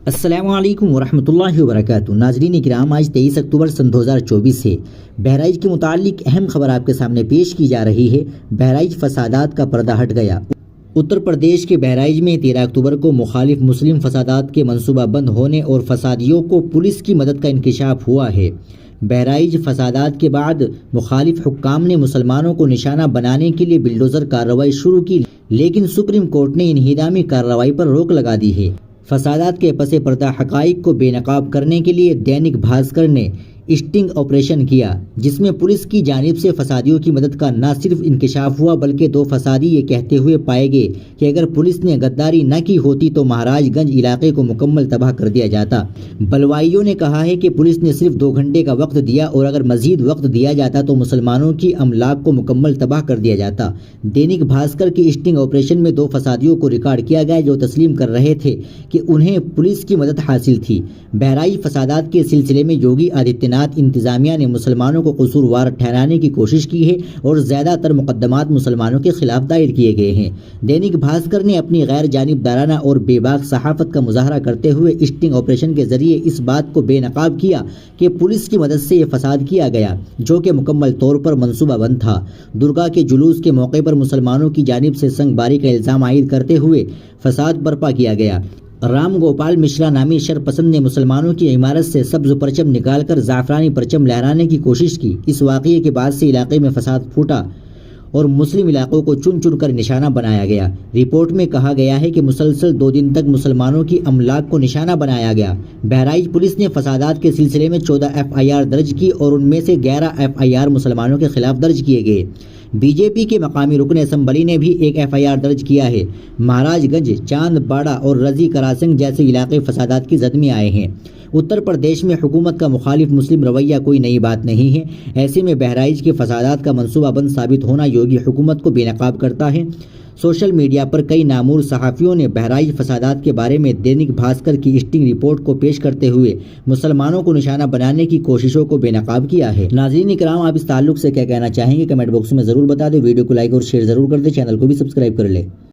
السلام علیکم ورحمۃ اللہ وبرکاتہ۔ ناظرین کرام، آج 23 اکتوبر سن 2024 سے بہرائچ کے متعلق اہم خبر آپ کے سامنے پیش کی جا رہی ہے۔ بہرائچ فسادات کا پردہ ہٹ گیا۔ اتر پردیش کے بہرائچ میں 13 اکتوبر کو مخالف مسلم فسادات کے منصوبہ بند ہونے اور فسادیوں کو پولیس کی مدد کا انکشاف ہوا ہے۔ بہرائچ فسادات کے بعد مخالف حکام نے مسلمانوں کو نشانہ بنانے کے لیے بلڈوزر کارروائی شروع کی، لیکن سپریم کورٹ نے انہدامی کارروائی پر روک لگا دی ہے۔ فسادات کے پس پردہ حقائق کو بے نقاب کرنے کے لیے دینک بھاسکر نے اسٹنگ آپریشن کیا، جس میں پولیس کی جانب سے فسادیوں کی مدد کا نہ صرف انکشاف ہوا بلکہ دو فسادی یہ کہتے ہوئے پائے گئے کہ اگر پولیس نے غداری نہ کی ہوتی تو مہاراج گنج علاقے کو مکمل تباہ کر دیا جاتا۔ بلوائیوں نے کہا ہے کہ پولیس نے صرف 2 گھنٹے کا وقت دیا اور اگر مزید وقت دیا جاتا تو مسلمانوں کی املاک کو مکمل تباہ کر دیا جاتا۔ دینک بھاسکر کی اسٹنگ آپریشن میں 2 فسادیوں کو ریکارڈ کیا گیا جو تسلیم کر رہے تھے کہ انہیں پولیس کی مدد حاصل تھی۔ بہرائچ فسادات کے سلسلے میں یوگی آدتیہ ناتھ انتظامیہ نے مسلمانوں کو قصوروار ٹھہرانے کی کوشش کی ہے اور زیادہ تر مقدمات مسلمانوں کے خلاف دائر کیے گئے ہیں۔ دینک بھاسکر نے اپنی غیر جانبدارانہ اور بے باک صحافت کا مظاہرہ کرتے ہوئے اسٹنگ آپریشن کے ذریعے اس بات کو بے نقاب کیا کہ پولیس کی مدد سے یہ فساد کیا گیا، جو کہ مکمل طور پر منصوبہ بند تھا۔ درگا کے جلوس کے موقع پر مسلمانوں کی جانب سے سنگ باری کا الزام عائد کرتے ہوئے فساد برپا کیا گیا۔ رام گوپال مشرا نامی شرپسند نے مسلمانوں کی عمارت سے سبز پرچم نکال کر زعفرانی پرچم لہرانے کی کوشش کی۔ اس واقعے کے بعد سے علاقے میں فساد پھوٹا اور مسلم علاقوں کو چن چن کر نشانہ بنایا گیا۔ رپورٹ میں کہا گیا ہے کہ مسلسل 2 دن تک مسلمانوں کی املاک کو نشانہ بنایا گیا۔ بہرائچ پولیس نے فسادات کے سلسلے میں 14 FIR درج کی اور ان میں سے 11 FIR مسلمانوں کے خلاف درج کیے گئے۔ بی جے پی کے مقامی رکن اسمبلی نے بھی ایک FIR درج کیا ہے۔ مہاراج گنج، چاند باڑہ اور رضی کراسنگ جیسے علاقے فسادات کی زد میں آئے ہیں۔ اتر پردیش میں حکومت کا مخالف مسلم رویہ کوئی نئی بات نہیں ہے۔ ایسے میں بہرائچ کے فسادات کا منصوبہ بند ثابت ہونا یوگی حکومت کو بے نقاب کرتا ہے۔ سوشل میڈیا پر کئی نامور صحافیوں نے بہرائچ فسادات کے بارے میں دینک بھاسکر کی اسٹنگ رپورٹ کو پیش کرتے ہوئے مسلمانوں کو نشانہ بنانے کی کوششوں کو بے نقاب کیا ہے۔ ناظرین کرام، آپ اس تعلق سے کیا کہنا چاہیں گے؟ کمنٹ باکس میں ضرور بتا دیں۔ ویڈیو کو لائک اور شیئر ضرور کر دیں، چینل کو بھی سبسکرائب کر لیں۔